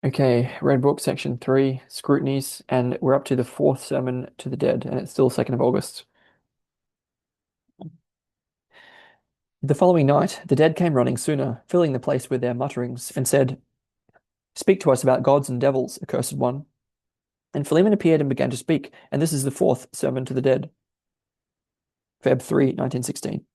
Okay, Red Book, Section 3, Scrutinies, and we're up to the fourth sermon to the dead, and it's still 2nd of August. The following night, the dead came running sooner, filling the place with their mutterings, and said, "Speak to us about gods and devils, accursed one." And Philemon appeared and began to speak, and this is the fourth sermon to the dead. Feb 3, 1916.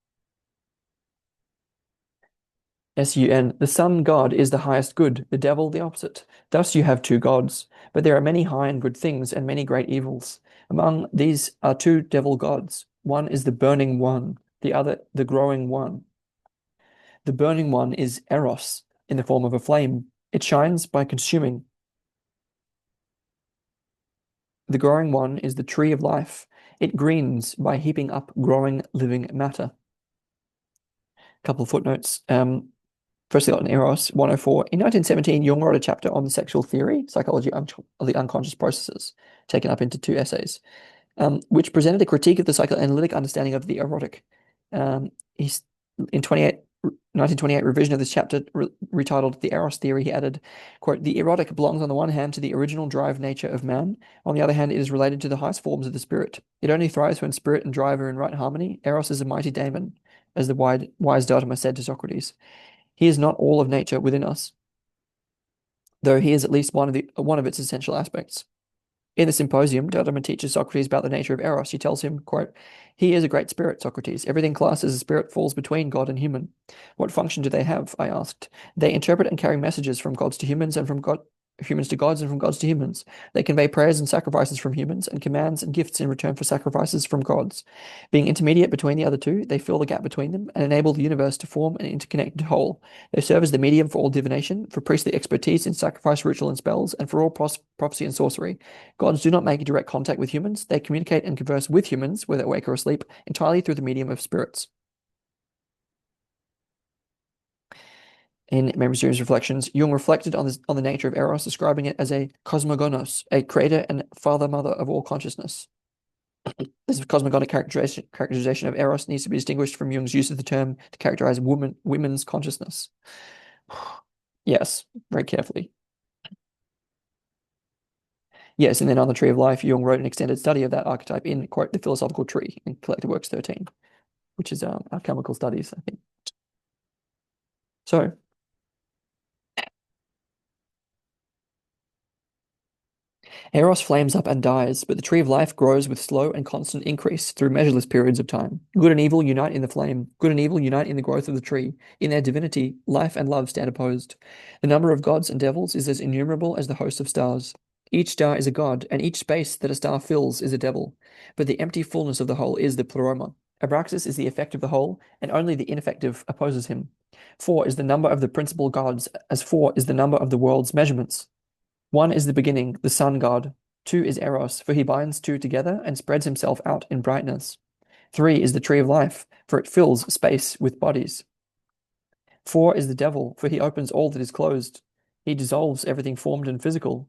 SUN, the sun god is the highest good, the devil the opposite. Thus you have two gods, but there are many high and good things and many great evils. Among these are two devil gods. One is the burning one, the other the growing one. The burning one is Eros, in the form of a flame. It shines by consuming. The growing one is the tree of life. It greens by heaping up growing living matter. Couple of footnotes. Firstly, on Eros 104. In 1917, Jung wrote a chapter on sexual theory, psychology of the unconscious processes, taken up into two essays, which presented a critique of the psychoanalytic understanding of the erotic. He's in 1928 revision of this chapter, retitled The Eros Theory, he added, quote, "The erotic belongs on the one hand to the original drive nature of man. On the other hand, it is related to the highest forms of the spirit. It only thrives when spirit and drive are in right harmony. Eros is a mighty daemon, as the wise Dharma said to Socrates. He is not all of nature within us, though he is at least one of its essential aspects." In the Symposium, Dharma teaches Socrates about the nature of Eros. He tells him, quote, "He is a great spirit, Socrates. Everything classed as a spirit falls between God and human." "What function do they have?" I asked. "They interpret and carry messages from gods to humans and from humans to gods and from gods to humans. They convey prayers and sacrifices from humans and commands and gifts in return for sacrifices from gods. Being intermediate between the other two, they fill the gap between them and enable the universe to form an interconnected whole. They serve as the medium for all divination, for priestly expertise in sacrifice, ritual, and spells, and for all prophecy and sorcery. Gods do not make direct contact with humans. They communicate and converse with humans, whether awake or asleep, entirely through the medium of spirits." In Memory Series Reflections, Jung reflected on the nature of Eros, describing it as a cosmogonos, a creator and father-mother of all consciousness. This cosmogonic characterization of Eros needs to be distinguished from Jung's use of the term to characterize women's consciousness. Yes, very carefully. Yes, and then on the Tree of Life, Jung wrote an extended study of that archetype in, quote, The Philosophical Tree in Collected Works 13, which is alchemical studies, I think. So, Eros flames up and dies, but the Tree of Life grows with slow and constant increase through measureless periods of time. Good and evil unite in the flame. Good and evil unite in the growth of the tree. In their divinity, life and love stand opposed. The number of gods and devils is as innumerable as the host of stars. Each star is a god, and each space that a star fills is a devil. But the empty fullness of the whole is the pleroma. Abraxas is the effect of the whole, and only the ineffective opposes him. 4 is the number of the principal gods, as 4 is the number of the world's measurements. 1 is the beginning, the sun god. 2 is Eros, for he binds two together and spreads himself out in brightness. 3 is the tree of life, for it fills space with bodies. 4 is the devil, for he opens all that is closed. He dissolves everything formed and physical.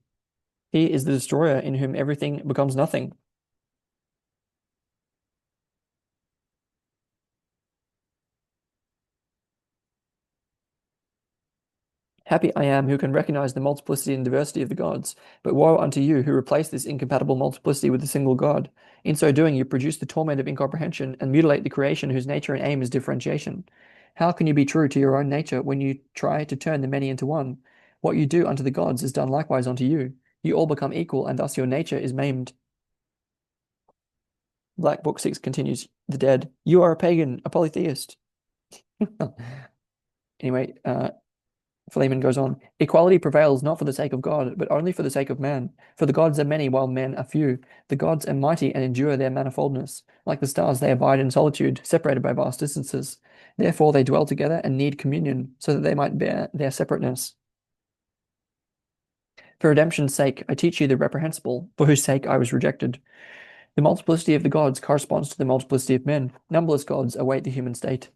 He is the destroyer in whom everything becomes nothing. Happy I am who can recognize the multiplicity and diversity of the gods, but woe unto you who replace this incompatible multiplicity with a single God. In so doing, you produce the torment of incomprehension and mutilate the creation whose nature and aim is differentiation. How can you be true to your own nature when you try to turn the many into one? What you do unto the gods is done likewise unto you. You all become equal, and thus your nature is maimed. Black Book 6 continues, The dead. You are a pagan, a polytheist. Anyway, Philemon goes on, equality prevails not for the sake of God, but only for the sake of man. For the gods are many, while men are few. The gods are mighty and endure their manifoldness. Like the stars, they abide in solitude, separated by vast distances. Therefore they dwell together and need communion, so that they might bear their separateness. For redemption's sake, I teach you the reprehensible, for whose sake I was rejected. The multiplicity of the gods corresponds to the multiplicity of men. Numberless gods await the human state.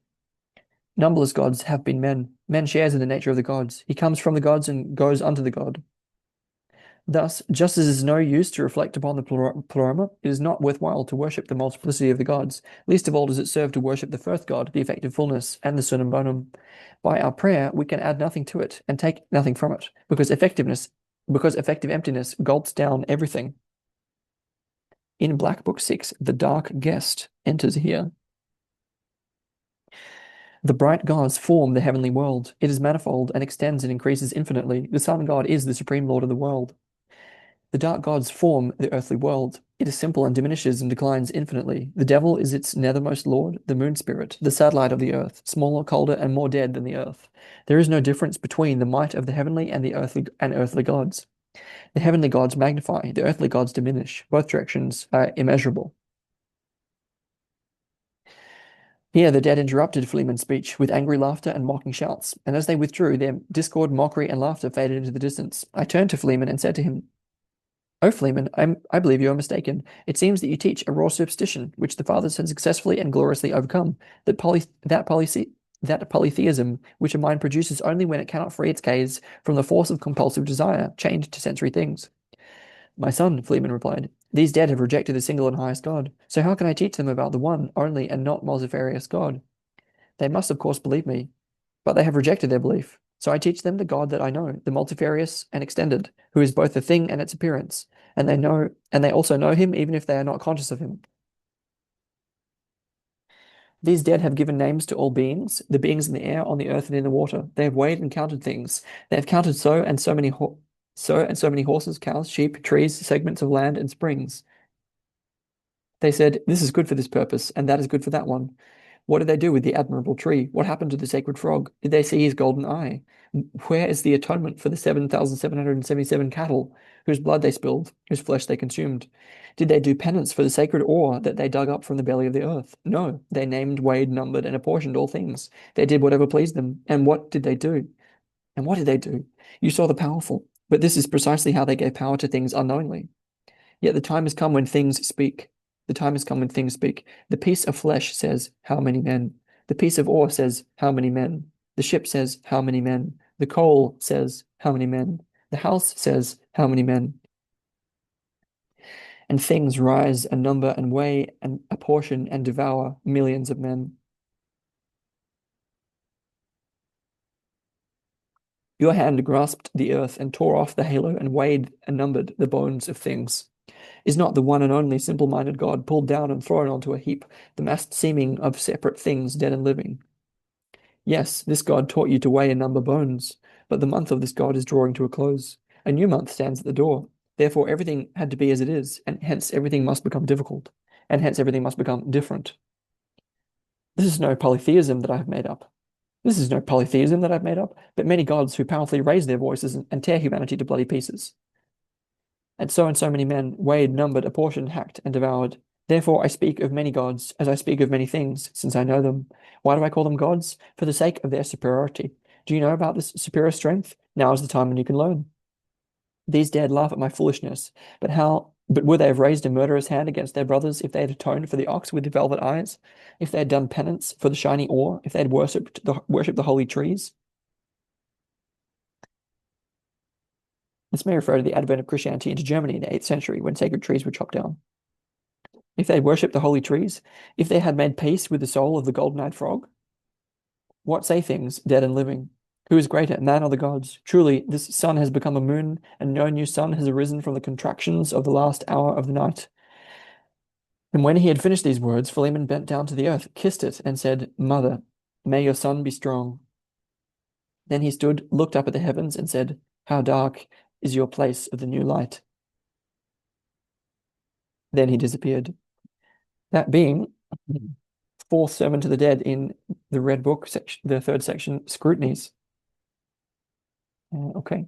Numberless gods have been men. Man shares in the nature of the gods. He comes from the gods and goes unto the god. Thus, just as it is no use to reflect upon the pleroma, it is not worthwhile to worship the multiplicity of the gods. Least of all does it serve to worship the first god, the effective fullness, and the summum bonum. By our prayer, we can add nothing to it and take nothing from it, because effectiveness because effective emptiness gulps down everything. In Black Book 6, the dark guest enters here. The bright gods form the heavenly world. It is manifold and extends and increases infinitely. The sun god is the supreme lord of the world. The dark gods form the earthly world. It is simple and diminishes and declines infinitely. The devil is its nethermost lord, the moon spirit, the satellite of the earth, smaller, colder, and more dead than the earth. There is no difference between the might of the heavenly and the earthly gods. The heavenly gods magnify, the earthly gods diminish. Both directions are immeasurable. Here the dead interrupted Fleeman's speech with angry laughter and mocking shouts, and as they withdrew, their discord, mockery, and laughter faded into the distance. I turned to Fleeman and said to him, "Oh, Fleeman, I believe you are mistaken. It seems that you teach a raw superstition, which the fathers had successfully and gloriously overcome, that polytheism, which a mind produces only when it cannot free its gaze from the force of compulsive desire, chained to sensory things." "My son," Fleeman replied, "these dead have rejected the single and highest God. So how can I teach them about the one, only, and not multifarious God? They must, of course, believe me, but they have rejected their belief. So I teach them the God that I know, the multifarious and extended, who is both the thing and its appearance, and they also know him even if they are not conscious of him. These dead have given names to all beings, the beings in the air, on the earth, and in the water. They have weighed and counted things. They have counted so many horses, cows, sheep, trees, segments of land, and springs. They said, "This is good for this purpose, and that is good for that one." What did they do with the admirable tree? What happened to the sacred frog? Did they see his golden eye? Where is the atonement for the 7,777 cattle whose blood they spilled, whose flesh they consumed? Did they do penance for the sacred ore that they dug up from the belly of the earth? No, they named, weighed, numbered, and apportioned all things. They did whatever pleased them. And what did they do? And what did they do? You saw the powerful, but this is precisely how they gave power to things unknowingly. Yet the time has come when things speak. The time has come when things speak. The piece of flesh says, "How many men?" The piece of ore says, "How many men?" The ship says, "How many men?" The coal says, "How many men?" The house says, "How many men?" And things rise and number and weigh and apportion and devour millions of men. Your hand grasped the earth and tore off the halo and weighed and numbered the bones of things. Is not the one and only simple-minded God pulled down and thrown onto a heap, the massed seeming of separate things, dead and living? Yes, this God taught you to weigh and number bones, but the month of this God is drawing to a close. A new month stands at the door. Therefore, everything had to be as it is, and hence everything must become difficult, and hence everything must become different. This is no polytheism that I have made up. This is no polytheism that I've made up, but many gods who powerfully raise their voices and tear humanity to bloody pieces. And so many men, weighed, numbered, apportioned, hacked, and devoured. Therefore I speak of many gods, as I speak of many things, since I know them. Why do I call them gods? For the sake of their superiority. Do you know about this superior strength? Now is the time when you can learn. These dead laugh at my foolishness, but would they have raised a murderous hand against their brothers if they had atoned for the ox with the velvet eyes? If they had done penance for the shiny ore? If they had worshipped the holy trees? This may refer to the advent of Christianity into Germany in the 8th century, when sacred trees were chopped down. If they had worshipped the holy trees, if they had made peace with the soul of the golden-eyed frog? What say things, dead and living? Who is greater, man or the gods? Truly, this sun has become a moon, and no new sun has arisen from the contractions of the last hour of the night. And when he had finished these words, Philemon bent down to the earth, kissed it, and said, "Mother, may your son be strong." Then he stood, looked up at the heavens, and said, "How dark is your place of the new light." Then he disappeared. That being fourth sermon to the dead in the Red Book section, the third section, Scrutinies. Okay.